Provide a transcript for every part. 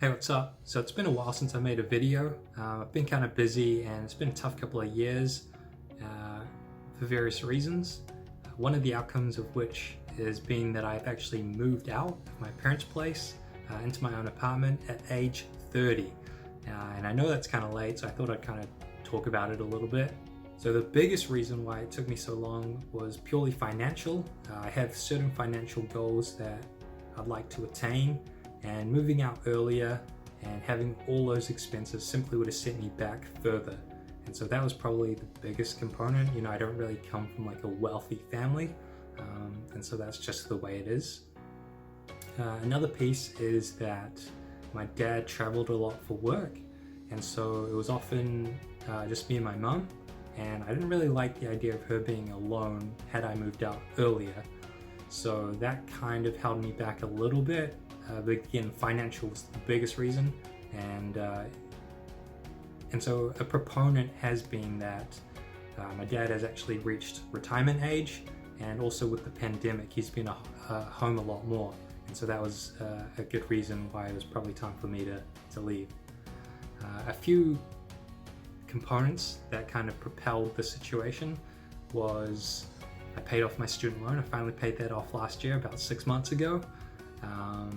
Hey, what's up? So it's been a while since I made a video. I've been kind of busy and it's been a tough couple of years for various reasons. One of the outcomes of which has been that I've actually moved out of my parents' place into my own apartment at age 30. And I know that's kind of late, so I thought I'd kind of talk about it a little bit. So the biggest reason why it took me so long was purely financial. I have certain financial goals that I'd like to attain, and moving out earlier and having all those expenses simply would have set me back further. And so that was probably the biggest component. You know, I don't really come from like a wealthy family, and so that's just the way it is. Another piece is that my dad traveled a lot for work, and so it was often just me and my mum, and I didn't really like the idea of her being alone had I moved out earlier. So that kind of held me back a little bit. But again, financial was the biggest reason, and so a proponent has been that my dad has actually reached retirement age, and also with the pandemic, he's been home a lot more, and so that was a good reason why it was probably time for me to leave. A few components that kind of propelled the situation was I paid off my student loan. I finally paid that off last year, about 6 months ago. I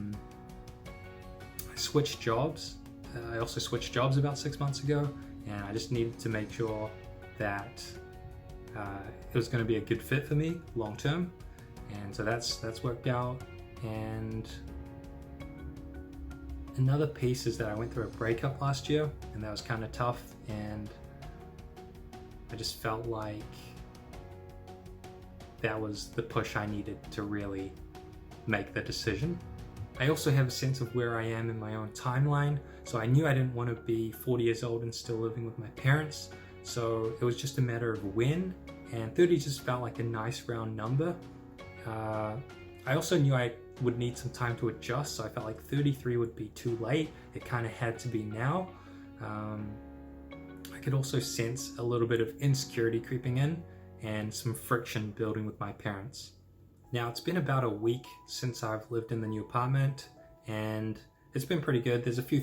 switched jobs. I also switched jobs about 6 months ago, and I just needed to make sure that it was going to be a good fit for me long term, and so that's worked out. And another piece is that I went through a breakup last year, and that was kind of tough, and I just felt like that was the push I needed to really make the decision. I also have a sense of where I am in my own timeline, so I knew I didn't want to be 40 years old and still living with my parents, so it was just a matter of when, and 30 just felt like a nice round number. I also knew I would need some time to adjust, so I felt like 33 would be too late. It kind of had to be now. I could also sense a little bit of insecurity creeping in and some friction building with my parents. Now, it's been about a week since I've lived in the new apartment, and it's been pretty good. There's a few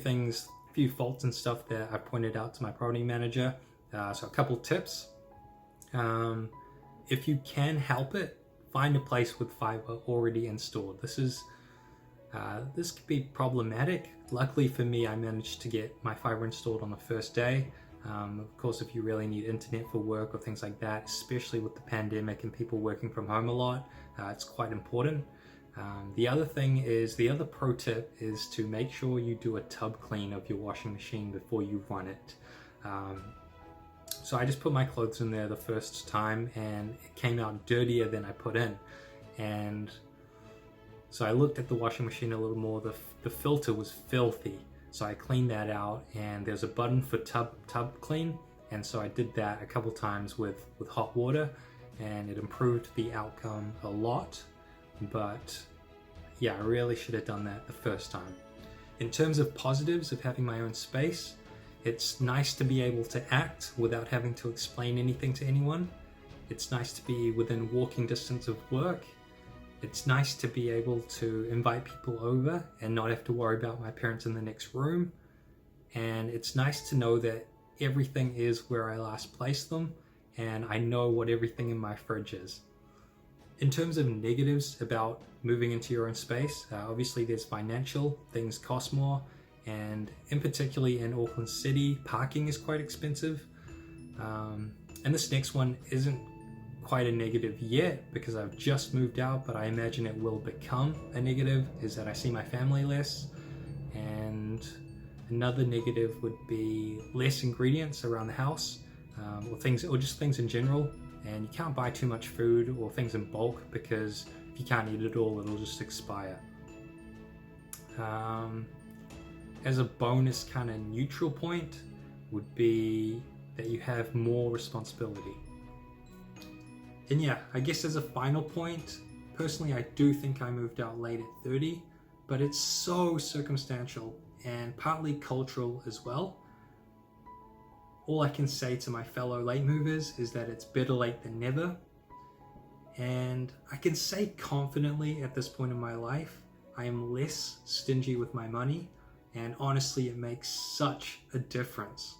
faults and stuff that I pointed out to my property manager. So a couple tips. If you can help it, find a place with fiber already installed. This could be problematic. Luckily for me, I managed to get my fiber installed on the first day. Of course, if you really need internet for work or things like that, especially with the pandemic and people working from home a lot, it's quite important. The other pro tip is to make sure you do a tub clean of your washing machine before you run it. So I just put my clothes in there the first time, and it came out dirtier than I put in. And so I looked at the washing machine a little more. The filter was filthy. So I cleaned that out, and there's a button for tub clean, and so I did that a couple times with hot water, and it improved the outcome a lot. But yeah, I really should have done that the first time. In terms of positives of having my own space, it's nice to be able to act without having to explain anything to anyone. It's nice to be within walking distance of work. It's nice to be able to invite people over and not have to worry about my parents in the next room. And it's nice to know that everything is where I last placed them, and I know what everything in my fridge is. In terms of negatives about moving into your own space, obviously there's financial, things cost more, and in particularly in Auckland City, parking is quite expensive. And this next one isn't quite a negative yet because I've just moved out, but I imagine it will become a negative, is that I see my family less. And another negative would be less ingredients around the house, or just things in general. And you can't buy too much food or things in bulk because if you can't eat it all, it'll just expire. As a bonus kind of neutral point would be that you have more responsibility. And yeah, I guess as a final point, personally I do think I moved out late at 30, but it's so circumstantial and partly cultural as well. All I can say to my fellow late movers is that it's better late than never. And I can say confidently at this point in my life, I am less stingy with my money, And honestly, it makes such a difference.